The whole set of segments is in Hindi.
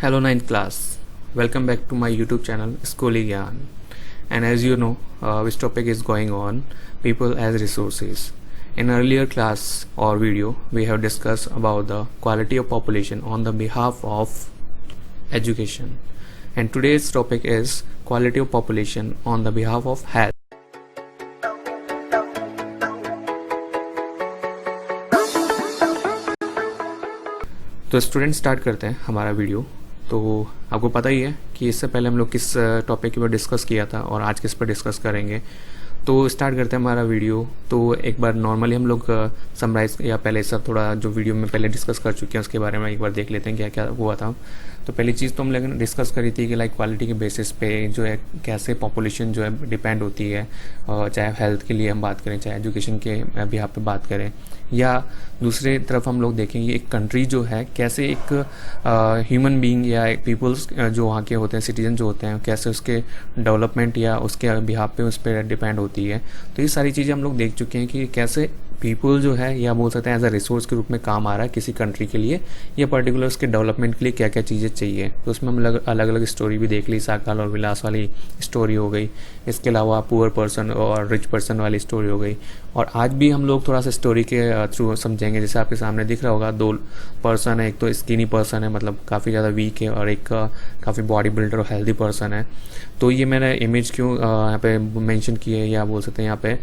Hello ninth class, welcome back to my YouTube channel Skoli Gyan. And as you know, this topic is going on people as resources. In earlier class or video, we have discussed about the quality of population on the behalf of education. And today's topic is quality of population on the behalf of health. तो स्टूडेंट स्टार्ट करते हैं हमारा वीडियो। तो आपको पता ही है कि इससे पहले हम लोग किस टॉपिक के ऊपर डिस्कस किया था और आज किस पर डिस्कस करेंगे। तो स्टार्ट करते हैं हमारा वीडियो। तो एक बार नॉर्मली हम लोग समराइज या पहले सब थोड़ा जो वीडियो में पहले डिस्कस कर चुके हैं उसके बारे में एक बार देख लेते हैं क्या क्या हुआ था। तो पहली चीज़ तो हम लोग डिस्कस करी थी कि लाइक क्वालिटी के बेसिस पे जो है कैसे पॉपुलेशन जो है डिपेंड होती है, चाहे हेल्थ के लिए हम बात करें, चाहे एजुकेशन के भी आप पे बात करें, या दूसरे तरफ हम लोग देखेंगे एक कंट्री जो है कैसे एक ह्यूमन बीइंग या पीपल्स जो वहाँ के होते हैं, सिटीजन जो होते हैं, कैसे उसके डेवलपमेंट या उसके बिहाफ पे उस पर डिपेंड होती है। तो ये सारी चीज़ें हम लोग देख चुके हैं कि कैसे पीपल जो है या बोल सकते हैं एज अ रिसोर्स के रूप में काम आ रहा है किसी कंट्री के लिए या पर्टिकुलर उसके डेवलपमेंट के लिए क्या क्या चीज़ें चाहिए। तो उसमें हम अलग अलग स्टोरी भी देख ली, साकाल और विलास वाली स्टोरी हो गई, इसके अलावा पुअर पर्सन और रिच पर्सन वाली स्टोरी हो गई। और आज भी हम लोग थोड़ा सा स्टोरी के थ्रू समझेंगे। जैसे आपके सामने दिख रहा होगा दो पर्सन है, एक तो स्किनी पर्सन है मतलब काफ़ी ज़्यादा वीक है, और एक काफ़ी बॉडी बिल्डर और हेल्दी पर्सन है। तो ये मैंने इमेज क्यों यहाँ पे मेंशन की है या बोल सकते हैं यहाँ पे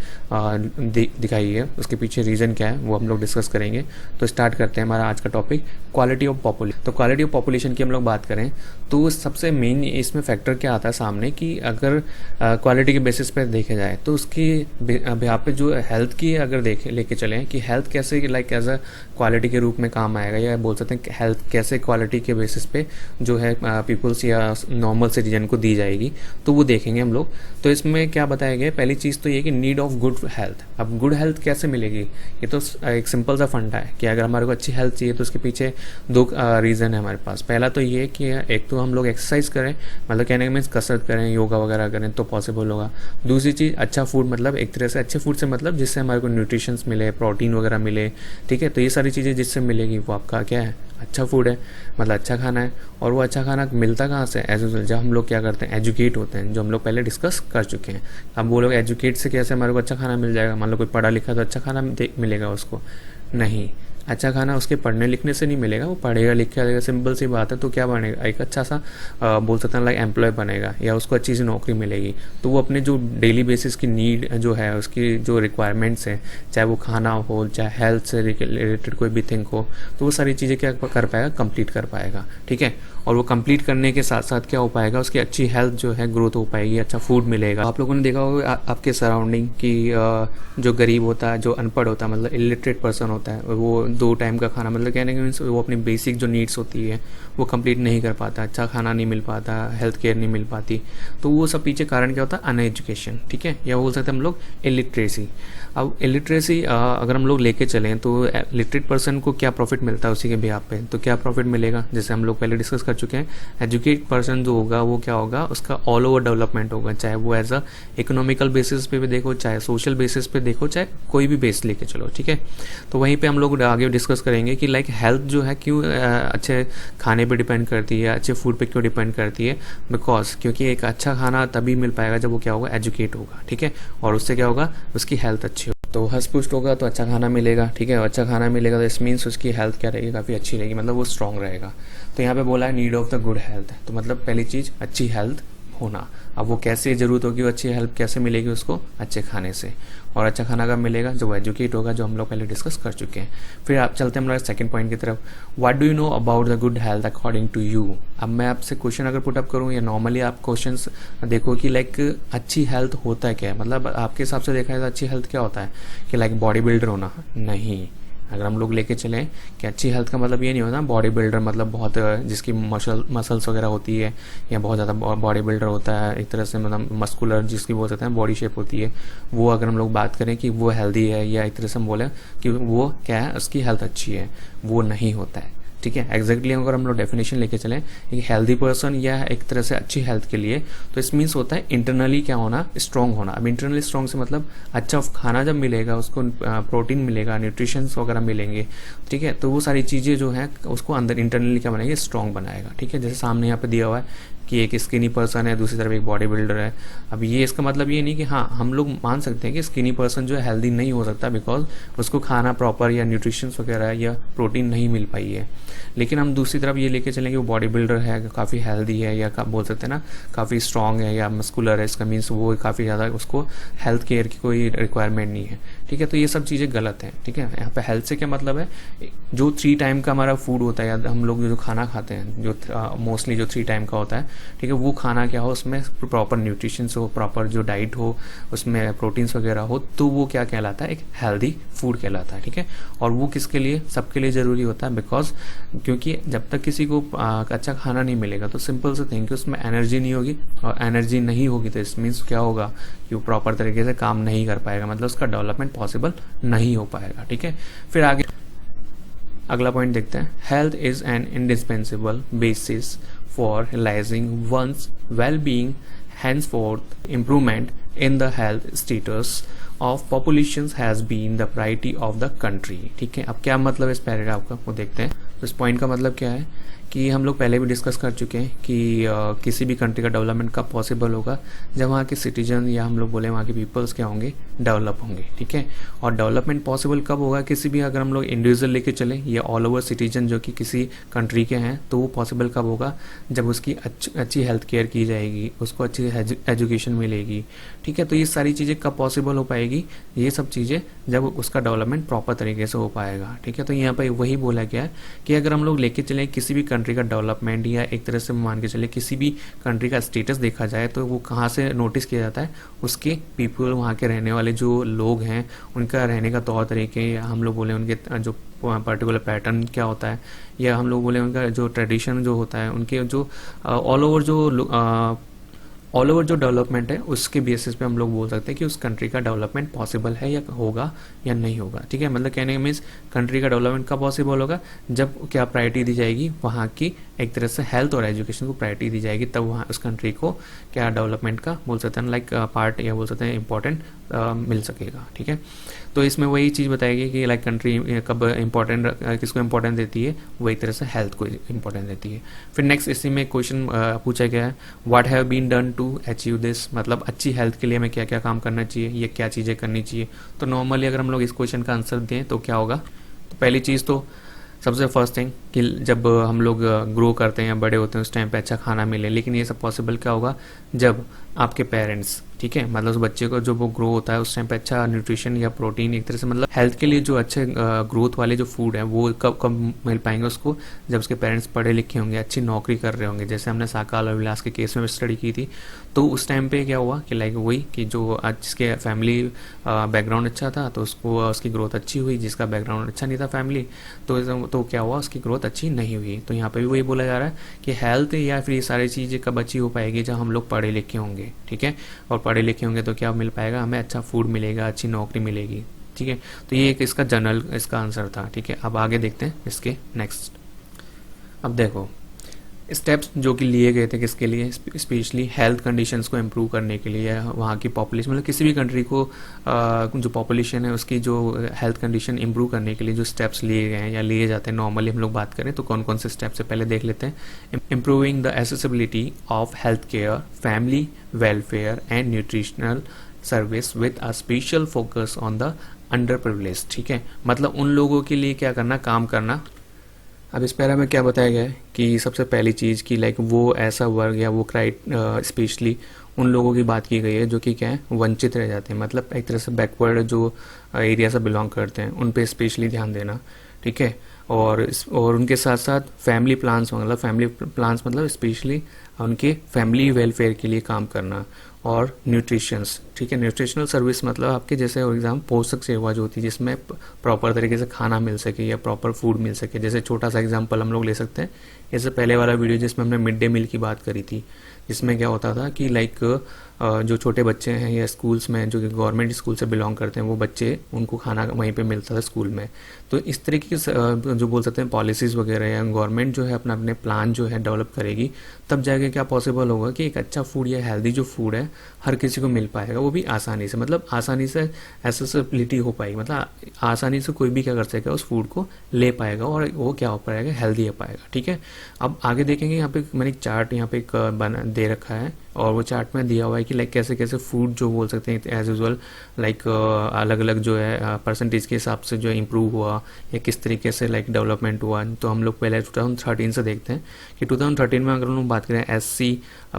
दिखाई है, उसके पीछे रीज़न क्या है वो हम लोग डिस्कस करेंगे। तो स्टार्ट करते हैं हमारा आज का टॉपिक क्वालिटी ऑफ पॉपुलेशन। तो क्वालिटी ऑफ पॉपुलेशन की हम लोग बात करें तो सबसे मेन इसमें फैक्टर क्या आता है सामने कि अगर क्वालिटी के बेसिस पे देखा जाए तो उसकी यहाँ पे जो हेल्थ की अगर लेके चलें कि हेल्थ कैसे लाइक एज अ क्वालिटी के रूप में काम आएगा, या बोल सकते हैं हेल्थ कैसे क्वालिटी के बेसिस पे जो है पीपल्स या नॉर्मल सिटीजन को दी जाएगी, तो वो देखेंगे हम लोग। तो इसमें क्या बताया गया, पहली चीज़ तो ये कि नीड ऑफ गुड हेल्थ। अब गुड हेल्थ कैसे मिलेगी, ये तो एक सिंपल सा फंडा है कि अगर हमारे को अच्छी हेल्थ चाहिए तो उसके पीछे दो रीज़न है हमारे पास। पहला तो ये कि एक तो हम लोग एक्सरसाइज करें, मतलब कहने का मीन्स कसरत करें, योगा वगैरह करें तो पॉसिबल होगा। दूसरी चीज़ अच्छा फूड, मतलब एक तरह से अच्छे फूड से मतलब जिससे हमारे को न्यूट्रिशंस मिले, प्रोटीन वगैरह मिले, ठीक है। तो ये सारी चीज़ें जिससे मिलेगी वो आपका क्या है, अच्छा फूड है, मतलब अच्छा खाना है। और वो अच्छा खाना मिलता कहाँ से, एज यूजुअल जब हम लोग क्या करते हैं एजुकेट होते हैं, जो हम लोग पहले डिस्कस कर चुके हैं। अब वो लोग एजुकेट से कैसे हमारे को अच्छा खाना मिल जाएगा, मान लो कोई पढ़ा लिखा तो अच्छा खाना मिलेगा उसको, नहीं। अच्छा खाना उसके पढ़ने लिखने से नहीं मिलेगा, वो पढ़ेगा लिखेगा, सिंपल सी बात है। तो क्या बनेगा, एक अच्छा सा बोल सकते हैं लाइक एम्प्लॉय बनेगा या उसको अच्छी सी नौकरी मिलेगी। तो वो अपने जो डेली बेसिस की नीड जो है, उसकी जो रिक्वायरमेंट्स हैं, चाहे वो खाना हो, चाहे हेल्थ से रिलेटेड कोई भी थिंग हो, तो वो सारी चीज़ें क्या कर पाएगा, कंप्लीट कर पाएगा, ठीक है। और वो कंप्लीट करने के साथ साथ क्या हो पाएगा, उसकी अच्छी हेल्थ जो है ग्रोथ हो पाएगी, अच्छा फूड मिलेगा। आप लोगों ने देखा होगा आपके सराउंडिंग की जो गरीब होता है, जो अनपढ़ होता है, मतलब इलिटरेट पर्सन होता है, वो 2 टाइम का खाना, मतलब कहने के मीन्स वो अपनी बेसिक जो नीड्स होती है वो कंप्लीट नहीं कर पाता, अच्छा खाना नहीं मिल पाता, हेल्थ केयर नहीं मिल पाती। तो वो सब पीछे कारण क्या होता है, अनएजुकेशन, ठीक है, या बोल सकते हैं हम लोग इलिटरेसी। अब इलिटरेसी अगर हम लोग लेके चलें तो लिटरेट पर्सन को क्या प्रॉफिट मिलता है उसी के बिहाफ पे, तो क्या प्रॉफिट मिलेगा, जैसे हम लोग पहले डिस्कस कर चुके हैं। एजुकेट पर्सन जो होगा वो क्या होगा, उसका ऑल ओवर डेवलपमेंट होगा, चाहे वो एज अ इकोनॉमिकल बेसिस पे भी देखो, चाहे सोशल बेसिस पे देखो, चाहे कोई भी बेस लेके चलो, ठीक है। तो वहीं पे हम लोग आगे डिस्कस करेंगे कि लाइक हेल्थ जो है क्यों अच्छे खाने पे डिपेंड करती है, अच्छे फूड पे क्यों डिपेंड करती है। बिकॉज क्योंकि एक अच्छा खाना तभी मिल पाएगा जब वो क्या होगा, एजुकेट होगा, ठीक है। और उससे क्या होगा, उसकी हेल्थ अच्छी होगी। तो हष्ट पुष्ट होगा तो अच्छा खाना मिलेगा, ठीक है। अच्छा खाना मिलेगा तो इस मीन्स उसकी हेल्थ क्या रहेगी, काफ़ी अच्छी रहेगी, मतलब वो स्ट्रांग रहेगा। तो यहाँ पे बोला है need of the good health, तो मतलब पहली चीज़ अच्छी हेल्थ होना। अब वो कैसे ज़रूरत होगी, वो अच्छी हेल्प कैसे मिलेगी उसको, अच्छे खाने से। और अच्छा खाना कब मिलेगा, जब वो एजुकेट होगा, जो हम लोग पहले डिस्कस कर चुके हैं। फिर आप चलते हैं हमारे सेकंड पॉइंट की तरफ। What do you know about the good health according to you. अब मैं आपसे क्वेश्चन अगर पुटअप करूँ या नॉर्मली आप क्वेश्चंस देखो कि लाइक अच्छी हेल्थ होता है क्या है, मतलब आपके हिसाब से देखा जाए तो अच्छी हेल्थ क्या होता है कि लाइक बॉडी बिल्डर होना, नहीं। अगर हम लोग लेके चलें कि अच्छी हेल्थ का मतलब ये नहीं होता बॉडी बिल्डर मतलब बहुत जिसकी मसल्स वगैरह होती है, या बहुत ज़्यादा बॉडी बिल्डर होता है, एक तरह से मतलब मस्कुलर जिसकी बोल सकते हैं बॉडी शेप होती है, वो अगर हम लोग बात करें कि वो हेल्दी है, या एक तरह से हम बोलें कि वो क्या है, उसकी हेल्थ अच्छी है, वो नहीं होता है। ठीक है। एग्जैक्टली अगर हम लोग डेफिनेशन लेके चलें एक हेल्दी पर्सन या एक तरह से अच्छी हेल्थ के लिए, तो इस मीन्स होता है इंटरनली क्या होना, स्ट्रांग होना। अब इंटरनली स्ट्रांग से मतलब अच्छा खाना जब मिलेगा उसको प्रोटीन मिलेगा, न्यूट्रिशंस वगैरह मिलेंगे, ठीक है, तो वो सारी चीज़ें जो हैं उसको अंदर इंटरनली क्या बनाएगी, स्ट्रांग बनाएगा, ठीक है। जैसे सामने यहाँ पे दिया हुआ है कि एक स्किनी पर्सन है, दूसरी तरफ एक बॉडी बिल्डर है। अब ये इसका मतलब ये नहीं कि हाँ हम लोग मान सकते हैं कि स्किनी पर्सन जो है हेल्दी नहीं हो सकता बिकॉज उसको खाना प्रॉपर या न्यूट्रिशंस वगैरह या प्रोटीन नहीं मिल पाई है। लेकिन हम दूसरी तरफ ये लेके चलेंगे वो बॉडी बिल्डर है, काफ़ी हेल्दी है, या बोल सकते हैं ना काफ़ी स्ट्रांग है या मस्कुलर है, इसका मीन्स वो काफ़ी ज़्यादा उसको हेल्थ केयर की कोई रिक्वायरमेंट नहीं है, ठीक है। तो ये सब चीज़ें गलत हैं, ठीक है। यहाँ पे हेल्थ से क्या मतलब है, जो 3 टाइम का हमारा फूड होता है या हम लोग जो खाना खाते हैं जो मोस्टली जो 3 टाइम का होता है, ठीक है, वो खाना क्या हो उसमें प्रॉपर न्यूट्रिशंस हो, प्रॉपर जो डाइट हो उसमें प्रोटीन्स वगैरह हो, तो वो क्या कहलाता है, एक हेल्दी फूड कहलाता है, ठीक है। और वो किसके लिए, सबके लिए ज़रूरी होता है बिकॉज क्योंकि जब तक किसी को अच्छा खाना नहीं मिलेगा तो सिंपल से थिंक उसमें एनर्जी नहीं होगी, और एनर्जी नहीं होगी तो इस मीन्स क्या होगा कि वो प्रॉपर तरीके से काम नहीं कर पाएगा, मतलब उसका डेवलपमेंट पॉसिबल नहीं हो पाएगा, ठीक है। फिर आगे अगला पॉइंट देखते हैं, health is an indispensable basis for realizing one's well-being. Henceforth, improvement in the health status of populations has been the priority of the country. ठीक है, अब क्या मतलब इस पैराग्राफ का वो देखते हैं। तो इस पॉइंट का मतलब क्या है कि हम लोग पहले भी डिस्कस कर चुके हैं कि किसी भी कंट्री का डेवलपमेंट कब पॉसिबल होगा, जब वहाँ के सिटीजन या हम लोग बोले वहाँ के पीपल्स क्या होंगे, डेवलप होंगे, ठीक है। और डेवलपमेंट पॉसिबल कब होगा, किसी भी अगर हम लोग इंडिविजुअल लेके चलें या ऑल ओवर सिटीजन जो कि किसी कंट्री के हैं, तो वो पॉसिबल कब होगा, जब उसकी अच्छी हेल्थ केयर की जाएगी, उसको अच्छी एजुकेशन मिलेगी, ठीक है। तो ये सारी चीज़ें कब पॉसिबल हो पाएगी, ये सब चीज़ें जब उसका डेवलपमेंट प्रॉपर तरीके से हो पाएगा, ठीक है। तो यहाँ पर वही बोला गया है कि अगर हम लोग लेके चलें किसी भी कंट्री का डेवलपमेंट या एक तरह से मान के चले किसी भी कंट्री का स्टेटस देखा जाए, तो वो कहाँ से नोटिस किया जाता है, उसके पीपल, वहाँ के रहने वाले जो लोग हैं उनका रहने का तौर तरीके, या हम लोग बोले उनके जो पर्टिकुलर पैटर्न क्या होता है, या हम लोग बोले उनका जो ट्रेडिशन जो होता है, उनके जो ऑल ओवर जो डेवलपमेंट है उसके बेसिस पे हम लोग बोल सकते हैं कि उस कंट्री का डेवलपमेंट पॉसिबल है या होगा या नहीं होगा, ठीक है। मतलब कहने का मीन्स कंट्री का डेवलपमेंट कब पॉसिबल होगा, जब क्या प्रायोरिटी दी जाएगी, वहाँ की एक तरह से हेल्थ और एजुकेशन को प्रायोरिटी दी जाएगी, तब वहाँ उस कंट्री को क्या डेवलपमेंट का बोल सकते हैं लाइक पार्ट या बोल सकते हैं इंपॉर्टेंट मिल सकेगा, ठीक है। तो इसमें वही चीज़ बताएगी कि लाइक कंट्री कब इंपॉर्टेंट किसको इंपॉर्टेंस देती है, वही तरह से हेल्थ को इंपॉर्टेंस देती है। फिर नेक्स्ट इसी में क्वेश्चन पूछा गया है, what have been done to achieve this, मतलब अच्छी हेल्थ के लिए हमें क्या क्या काम करना चाहिए, ये क्या चीज़ें करनी चाहिए। तो नॉर्मली अगर हम लोग इस क्वेश्चन का आंसर दें तो क्या होगा, तो पहली चीज़ तो सबसे फर्स्ट थिंग कि जब हम लोग ग्रो करते हैं या बड़े होते हैं उस टाइम पे अच्छा खाना मिले, लेकिन ये सब पॉसिबल क्या होगा, जब आपके पेरेंट्स, ठीक है, मतलब उस बच्चे को जो वो ग्रो होता है उस टाइम पे अच्छा न्यूट्रिशन या प्रोटीन एक तरह से मतलब हेल्थ के लिए जो अच्छे ग्रोथ वाले जो फूड है वो कब कब मिल पाएंगे उसको, जब उसके पेरेंट्स पढ़े लिखे होंगे, अच्छी नौकरी कर रहे होंगे। जैसे हमने साकाल और विलास के केस में स्टडी की थी, तो उस टाइम पे क्या हुआ कि लाइक वही कि जो जिसके फैमिली बैकग्राउंड अच्छा था तो उसको उसकी ग्रोथ अच्छी हुई, जिसका बैकग्राउंड अच्छा नहीं था फैमिली, तो क्या हुआ, उसकी ग्रोथ अच्छी नहीं हुई। तो यहाँ पे भी वही बोला जा रहा है कि हेल्थ या फिर ये सारी चीज़ें कब अच्छी हो पाएगी, जब हम लोग पढ़े लिखे होंगे, ठीक है। और पढ़े लिखे होंगे तो क्या मिल पाएगा, हमें अच्छा फूड मिलेगा, अच्छी नौकरी मिलेगी, ठीक है। तो ये एक इसका जनरल इसका आंसर था, ठीक है। अब आगे देखते हैं इसके नेक्स्ट। अब देखो स्टेप्स जो कि लिए गए थे किसके लिए, स्पेशली हेल्थ कंडीशंस को इम्प्रूव करने के लिए, वहाँ की पॉपुलेशन मतलब किसी भी कंट्री को जो पॉपुलेशन है उसकी जो हेल्थ कंडीशन इम्प्रूव करने के लिए जो स्टेप्स लिए गए हैं या लिए जाते हैं, नॉर्मली हम लोग बात करें तो कौन कौन से स्टेप्स है पहले देख लेते हैं। Improving the accessibility of health care, family welfare and nutritional service with a special focus on the under privileged, ठीक है। मतलब उन लोगों के लिए क्या करना, काम करना। अब इस पैरा में क्या बताया गया है कि सबसे पहली चीज़ कि लाइक वो ऐसा वर्ग या वो स्पेशली उन लोगों की बात की गई है जो कि क्या है, वंचित रह जाते हैं, मतलब एक तरह से बैकवर्ड जो एरिया से बिलोंग करते हैं उन पे स्पेशली ध्यान देना, ठीक है। और उनके साथ साथ फैमिली प्लान्स मतलब स्पेशली उनके फैमिली वेलफेयर के लिए काम करना, और न्यूट्रिशंस, ठीक है। न्यूट्रिशनल सर्विस मतलब आपके जैसे फॉर एग्जाम्पल पोषक सेवा जो होती है जिसमें प्रॉपर तरीके से खाना मिल सके या प्रॉपर फूड मिल सके। जैसे छोटा सा एग्जांपल हम लोग ले सकते हैं, जैसे पहले वाला वीडियो जिसमें हमने मिड डे मील की बात करी थी, जिसमें क्या होता था कि लाइक जो छोटे बच्चे हैं या स्कूल्स में जो कि गवर्नमेंट स्कूल से बिलोंग करते हैं वो बच्चे, उनको खाना वहीं पे मिलता था स्कूल में। तो इस तरीके की जो बोल सकते हैं पॉलिसीज़ वगैरह या गवर्नमेंट जो है अपना अपने प्लान जो है डेवलप करेगी, तब जाके क्या पॉसिबल होगा कि एक अच्छा फूड या हेल्दी जो फूड है हर किसी को मिल पाएगा, वो भी आसानी से, मतलब आसानी से एसेसिबिलिटी हो पाएगी, मतलब आसानी से कोई भी क्या कर सकेगा उस फूड को ले पाएगा और वो क्या हो पाएगा, हेल्दी हो पाएगा, ठीक है। अब आगे देखेंगे, यहाँ पे मैंने एक चार्ट यहाँ पे एक बना दे रखा है और वो चार्ट में दिया हुआ है कि लाइक कैसे कैसे फूड जो बोल सकते हैं एज यूजल लाइक अलग अलग जो है परसेंटेज के हिसाब से जो इम्प्रूव हुआ या किस तरीके से लाइक डेवलपमेंट हुआ। तो हम लोग पहले 2013 से देखते हैं कि 2013 में अगर हम लोग बात करें SC,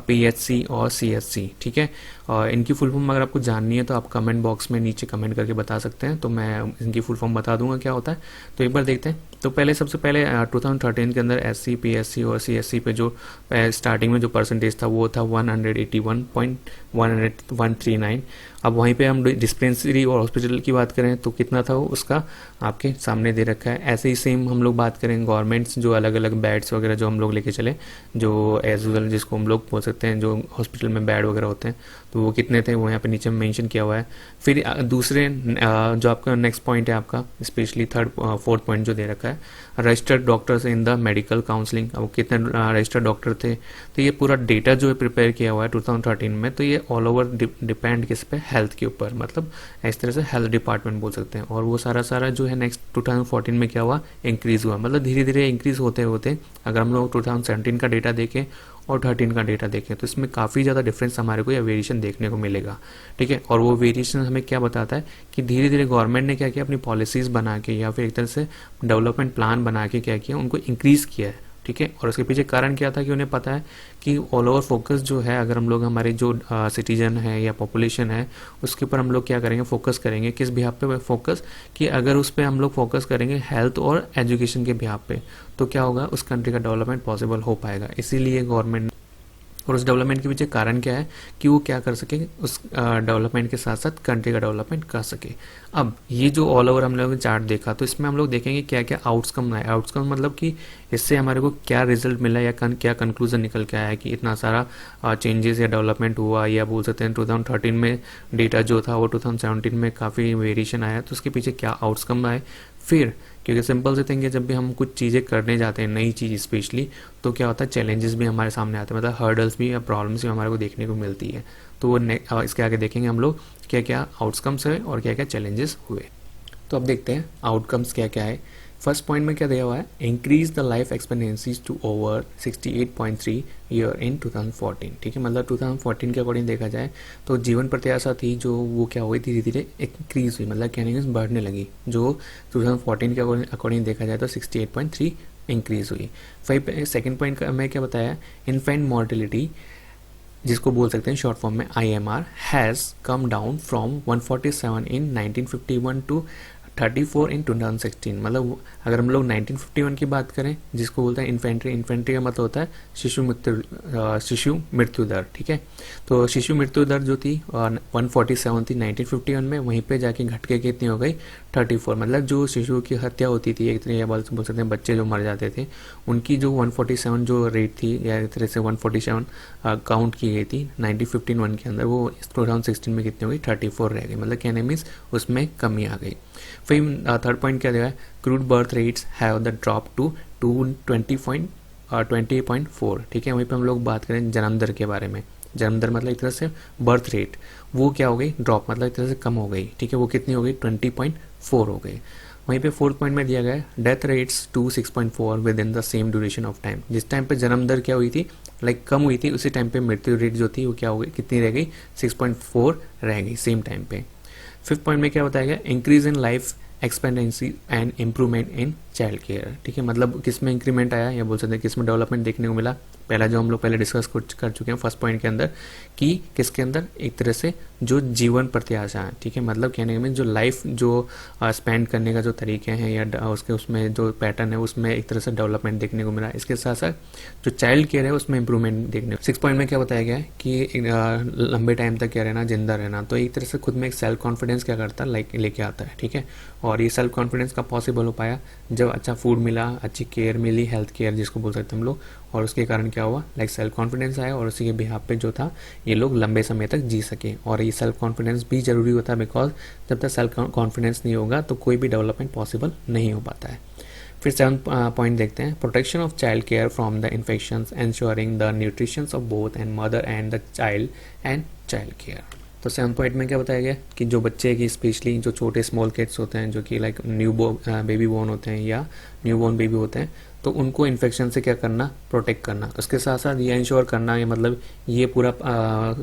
PHC और CSC, ठीक है। और इनकी फुल फॉर्म अगर आपको जाननी है तो आप कमेंट बॉक्स में नीचे कमेंट करके बता सकते हैं, तो मैं इनकी फुल फॉर्म बता दूंगा क्या होता है। तो एक बार देखते हैं। तो पहले सबसे पहले 2013 के अंदर SC, PHC और CSC पे जो स्टार्टिंग में जो परसेंटेज था वो था 181.139। अब वहीं पे हम डिस्पेंसरी और हॉस्पिटल की बात करें तो कितना था वो, उसका आपके सामने दे रखा है। ऐसे ही सेम हम लोग बात करें गवर्नमेंट्स जो अलग अलग बेड्स वगैरह जो हम लोग लेके चले, जो एज यूजल जिसको हम लोग बोल सकते हैं जो हॉस्पिटल में बेड वगैरह होते हैं, तो वो कितने थे वो यहाँ पे नीचे मेंशन किया हुआ है। फिर दूसरे जो आपका नेक्स्ट पॉइंट है आपका स्पेशली फोर्थ पॉइंट जो दे रखा है, registered doctors in the medical counselling, अब कितने रजिस्टर्ड डॉक्टर थे। तो ये पूरा डेटा जो है प्रिपेयर किया हुआ है 2013 में, तो ये ऑल ओवर डिपेंड किस पे, हेल्थ के ऊपर, मतलब इस तरह से हेल्थ डिपार्टमेंट बोल सकते हैं। और वो सारा जो है नेक्स्ट 2014 में क्या हुआ, इंक्रीज हुआ, मतलब धीरे धीरे इंक्रीज होते होते अगर हम लोग 2017 का डेटा देखें और 13 का डेटा देखें तो इसमें काफ़ी ज़्यादा डिफरेंस हमारे को या वेरिएशन देखने को मिलेगा, ठीक है। और वो वेरिएशन हमें क्या बताता है कि धीरे धीरे गवर्नमेंट ने क्या किया, अपनी पॉलिसीज़ बना के या फिर एक तरह से डेवलपमेंट प्लान बना के क्या किया, उनको इंक्रीज़ किया है, ठीक है। और उसके पीछे कारण क्या था कि उन्हें पता है कि ऑल ओवर फोकस जो है, अगर हम लोग हमारे जो सिटीजन है या पॉपुलेशन है उसके ऊपर हम लोग क्या करेंगे, फोकस करेंगे, किस बिहाफ पे फोकस, कि अगर उस पर हम लोग फोकस करेंगे हेल्थ और एजुकेशन के बिहाफ पे, तो क्या होगा, उस कंट्री का डेवलपमेंट पॉसिबल हो पाएगा। इसीलिए गवर्नमेंट, और उस डेवलपमेंट के पीछे कारण क्या है कि वो क्या कर सके, उस डेवलपमेंट के साथ साथ कंट्री का डेवलपमेंट कर सके। अब ये जो ऑल ओवर हम लोगों ने चार्ट देखा, तो इसमें हम लोग देखेंगे क्या क्या आउटकम आए। आउटकम मतलब कि इससे हमारे को क्या रिजल्ट मिला या क्या कंक्लूजन निकल के आया कि इतना सारा चेंजेस या डेवलपमेंट हुआ, या बोल सकते हैं 2013 में डेटा जो था वो 2017 में काफ़ी वेरिएशन आया, तो उसके पीछे क्या आउटकम आए। फिर क्योंकि सिंपल से थिंग है, जब भी हम कुछ चीज़ें करने जाते हैं नई चीज़ स्पेशली, तो क्या होता है, चैलेंजेस भी हमारे सामने आते हैं, मतलब हर्डल्स भी या प्रॉब्लम्स भी हमारे को देखने को मिलती है। तो वो इसके आगे देखेंगे हम लोग क्या क्या आउटकम्स है और क्या क्या चैलेंजेस हुए। तो अब देखते हैं आउटकम्स क्या क्या है। फर्स्ट पॉइंट में क्या दिया हुआ है, increase the life expectancies to over 68.3 year in 2014, ठीक है। मतलब 2014 के अकॉर्डिंग देखा जाए तो जीवन प्रत्याशा थी जो वो क्या हुई, धीरे धीरे इंक्रीज हुई, मतलब कहने की बढ़ने लगी। जो 2014 के अकॉर्डिंग देखा जाए तो 68.3 इंक्रीज हुई। फिर सेकेंड पॉइंट का मैं क्या बताया, इन्फेंट मॉर्टेलिटी जिसको बोल सकते हैं शॉर्ट फॉर्म में IMR has come down from 147 in 1951 to 34 in 2016। मतलब अगर हम लोग 1951 की बात करें, जिसको बोलते हैं इन्फेंट्री का मतलब होता है शिशु मृत्यु दर, ठीक है। तो शिशु मृत्यु दर जो थी 147 थी 1951 में, वहीं पे जाके घट के कितनी हो गई 34। मतलब जो शिशु की हत्या होती थी, एक तरह बोल सकते हैं बच्चे जो मर जाते थे, उनकी जो 147 जो रेट थी या एक तरह से 147 काउंट की गई थी 1951 के अंदर, वो 2016 में कितनी हो गई 34 रह गई। मतलब कहने मीन्स उसमें कमी आ गई। फिर थर्ड पॉइंट क्या दिया है, crude birth rates have the drop to 20.4, ठीक है। वहीं पे हम लोग बात करें जन्म दर के बारे में, जन्म दर मतलब एक तरह से बर्थ रेट, वो क्या हो गई ड्रॉप, मतलब एक तरह से कम हो गई, ठीक है। वो कितनी हो गई 20.4 हो गई। वहीं पे फोर्थ पॉइंट में दिया गया है death rates to 6.4 within the same duration of time. जिस टाइम पे जन्म दर क्या हुई थी, लाइक कम हुई थी, उसी टाइम पे मृत्यु रेट जो थी वो क्या हो गई, कितनी रह गई 6.4 रह गई सेम टाइम पे। फिफ्थ पॉइंट में क्या बताया गया, increase in life expectancy and improvement in child care, ठीक है। मतलब किस में इंक्रीमेंट आया या बोल सकते हैं किस में डेवलपमेंट देखने को मिला, पहला जो हम लोग पहले डिस्कस कर चुके हैं फर्स्ट पॉइंट के अंदर, कि किसके अंदर एक तरह से जो जीवन प्रत्याशा है, ठीक है, मतलब कहने में जो लाइफ जो स्पेंड करने का जो तरीके हैं या उसके उसमें जो पैटर्न है उसमें एक तरह से डेवलपमेंट देखने को मिला। इसके साथ साथ जो चाइल्ड केयर है उसमें इंप्रूवमेंट देखने को। 6 पॉइंट में क्या बताया गया है कि लंबे टाइम तक क्या रहना, जिंदा रहना। तो एक तरह से खुद में एक सेल्फ कॉन्फिडेंस क्या करता है, लाइक लेके आता है, ठीक है। और ये सेल्फ कॉन्फिडेंस का पॉसिबल हो पाया जब अच्छा फूड मिला, अच्छी केयर मिली, हेल्थ केयर जिसको बोल सकते हैं हम लोग, और उसके कारण क्या हुआ, लाइक सेल्फ कॉन्फिडेंस आया और उसी के बिहाफ पे जो था ये लोग लंबे समय तक जी सके। और ये सेल्फ कॉन्फिडेंस भी जरूरी होता है, बिकॉज जब तक सेल्फ कॉन्फिडेंस नहीं होगा तो कोई भी डेवलपमेंट पॉसिबल नहीं हो पाता है। फिर 7 पॉइंट देखते हैं, protection of child care from the infections, ensuring the nutritions of both and mother and the child and child care. तो 7 पॉइंट में क्या बताया गया कि जो बच्चे की स्पेशली जो छोटे स्मॉल किड्स होते हैं जो कि लाइक बेबी बोर्न होते हैं या न्यू बोर्न बेबी होते हैं, तो उनको इन्फेक्शन से क्या करना, प्रोटेक्ट करना। उसके साथ साथ ये इंश्योर करना, ये मतलब ये पूरा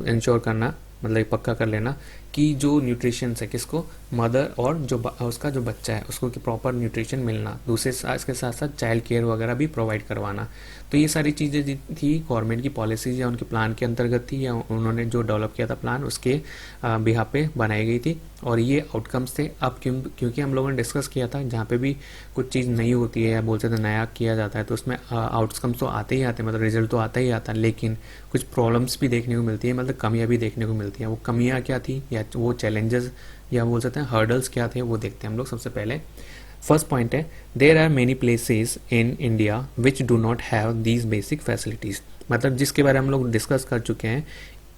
इंश्योर करना, मतलब पक्का कर लेना कि जो न्यूट्रिशन है किसको, मदर और जो उसका जो बच्चा है उसको कि प्रॉपर न्यूट्रिशन मिलना। दूसरे इसके साथ साथ चाइल्ड केयर वगैरह भी प्रोवाइड करवाना। तो ये सारी चीज़ें थी गवर्नमेंट की पॉलिसीज या उनके प्लान के अंतर्गत थी, या उन्होंने जो डेवलप किया था प्लान उसके बिहाफ पे बनाई गई थी, और ये आउटकम्स थे। अब क्योंकि हम लोगों ने डिस्कस किया था जहाँ पे भी कुछ चीज़ नई होती है या बोल सकते नया किया जाता है तो उसमें आउटकम्स तो आते ही आते हैं, मतलब रिजल्ट तो आता ही आता है, लेकिन कुछ प्रॉब्लम्स भी देखने को मिलती है, मतलब कमियाँ भी देखने को मिलती हैं। वो कमियाँ क्या थी या वो चैलेंजेस या बोल सकते हैं हर्डल्स क्या थे, वो देखते हैं हम लोग। सबसे पहले फर्स्ट पॉइंट है, there are many places in India which do not have these basic facilities. मतलब जिसके बारे में हम लोग डिस्कस कर चुके हैं,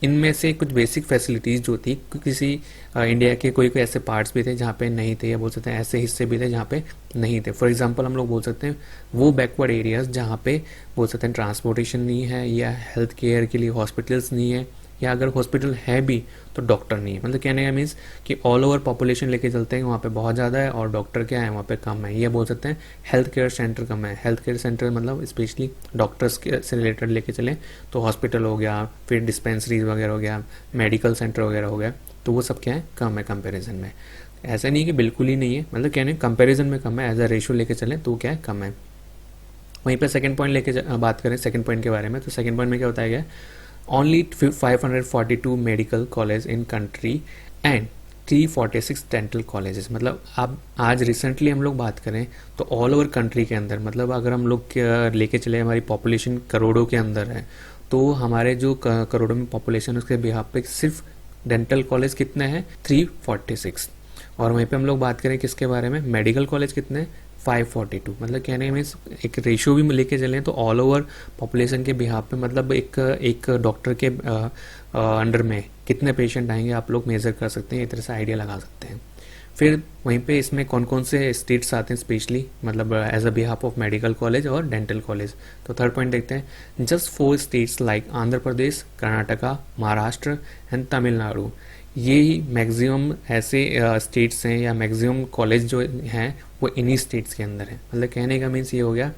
इनमें से कुछ बेसिक फैसिलिटीज़ जो थी किसी इंडिया के कोई कोई ऐसे पार्ट्स भी थे जहाँ पे नहीं थे, या बोल सकते हैं ऐसे हिस्से भी थे जहाँ पे नहीं थे। फॉर एग्जांपल हम लोग बोल सकते हैं वो बैकवर्ड एरियाज जहाँ पे बोल सकते हैं ट्रांसपोर्टेशन नहीं है, या हेल्थ केयर के लिए हॉस्पिटल्स नहीं है, या अगर हॉस्पिटल है भी तो डॉक्टर नहीं है। मतलब कहने का मीन्स कि ऑल ओवर पॉपुलेशन लेके चलते हैं वहाँ पे बहुत ज़्यादा है और डॉक्टर क्या है वहाँ पे कम है, ये बोल सकते हैं हेल्थ केयर सेंटर कम है। हेल्थ केयर सेंटर मतलब स्पेशली डॉक्टर्स से रिलेटेड लेके चलें तो हॉस्पिटल हो गया, फिर डिस्पेंसरीज वगैरह हो गया, मेडिकल सेंटर वगैरह हो गया, तो वो सब क्या है, कम है कंपेरिजन में। ऐसा नहीं है कि बिल्कुल ही नहीं है, मतलब कहने कंपेरिजन में कम है, एज अ रेशियो लेके चलें तो क्या है, कम है। वहीं पर सेकेंड पॉइंट लेके बात करें सेकेंड पॉइंट के बारे में, तो सेकेंड पॉइंट में क्या बताया गया, only 542 medical college in country and 346 dental colleges. मतलब अब आज रिसेंटली हम लोग बात करें तो ऑल ओवर कंट्री के अंदर, मतलब अगर हम लोग लेके चले हमारी पॉपुलेशन करोड़ों के अंदर है, तो हमारे जो करोड़ों में पॉपुलेशन उसके बिहाफ पे सिर्फ डेंटल कॉलेज कितने हैं, 346। और वहीं पे हम लोग बात करें किसके बारे में, मेडिकल कॉलेज कितने हैं, 542। मतलब कहने में एक रेशियो भी लेके चलें तो ऑल ओवर पॉपुलेशन के बिहाफ पे मतलब एक डॉक्टर के अंडर में कितने पेशेंट आएंगे आप लोग मेजर कर सकते हैं, इस तरह से आइडिया लगा सकते हैं। फिर वहीं पे इसमें कौन कौन से स्टेट्स आते हैं स्पेशली, मतलब as a behalf of medical college और डेंटल कॉलेज। तो थर्ड पॉइंट देखते हैं, just 4 states like Andhra Pradesh, Karnataka, Maharashtra and Tamil Nadu, ये ही मैक्सिमम ऐसे स्टेट्स हैं या मैक्सिमम कॉलेज जो हैं वो इन्हीं स्टेट्स के अंदर है। मतलब कहने का मीन्स ये हो गया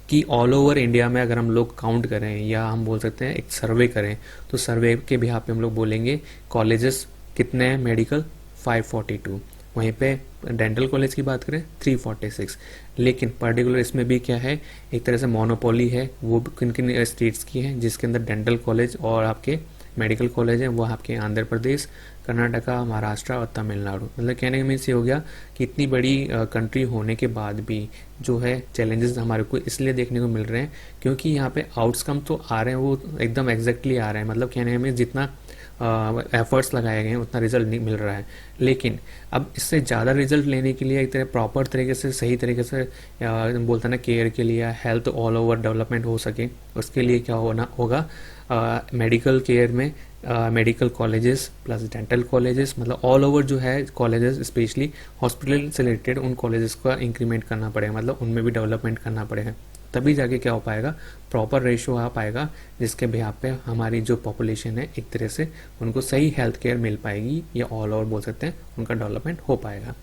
कि ऑल ओवर इंडिया में अगर हम लोग काउंट करें या हम बोल सकते हैं एक सर्वे करें, तो सर्वे के बिहाफ पे हम लोग बोलेंगे कॉलेजेस कितने हैं मेडिकल, 542। वहीं पे डेंटल कॉलेज की बात करें 346। लेकिन पर्टिकुलर इसमें भी क्या है, एक तरह से मोनोपोली है, वो किन किन स्टेट्स की है जिसके अंदर डेंटल कॉलेज और आपके मेडिकल कॉलेज हैं, वो आपके आंध्र प्रदेश, कर्नाटका, महाराष्ट्र और तमिलनाडु। मतलब कहने का मीन्स ये हो गया कि इतनी बड़ी कंट्री होने के बाद भी जो है चैलेंजेस हमारे को इसलिए देखने को मिल रहे हैं क्योंकि यहाँ पे आउटकम तो आ रहे हैं वो एकदम एग्जैक्टली आ रहे हैं। मतलब कहने का मीन्स जितना एफर्ट्स लगाए गए हैं उतना रिजल्ट नहीं मिल रहा है, लेकिन अब इससे ज़्यादा रिजल्ट लेने के लिए एक तरह प्रॉपर तरीके से सही तरीके से बोलते हैं ना केयर के लिए हेल्थ ऑल ओवर डेवलपमेंट हो सके, उसके लिए क्या होगा मेडिकल केयर में medical colleges plus dental colleges, मतलब ऑल ओवर जो है कॉलेजेस स्पेशली हॉस्पिटल से रिलेटेड उन कॉलेजेस का इंक्रीमेंट करना पड़ेगा, मतलब उनमें भी डेवलपमेंट करना पड़ेगा, तभी जाके क्या हो पाएगा, प्रॉपर रेशियो आ पाएगा जिसके बिहाफ पे हमारी जो पॉपुलेशन है एक तरह से उनको सही हेल्थ केयर मिल पाएगी या ऑल ओवर बोल सकते हैं उनका डेवलपमेंट हो पाएगा।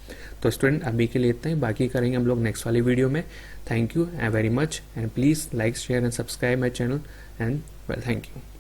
तो स्टूडेंट अभी के लिए इतना ही, बाकी करेंगे हम लोग नेक्स्ट वाली वीडियो में। Thank you very much and please like share and subscribe my channel and well thank you.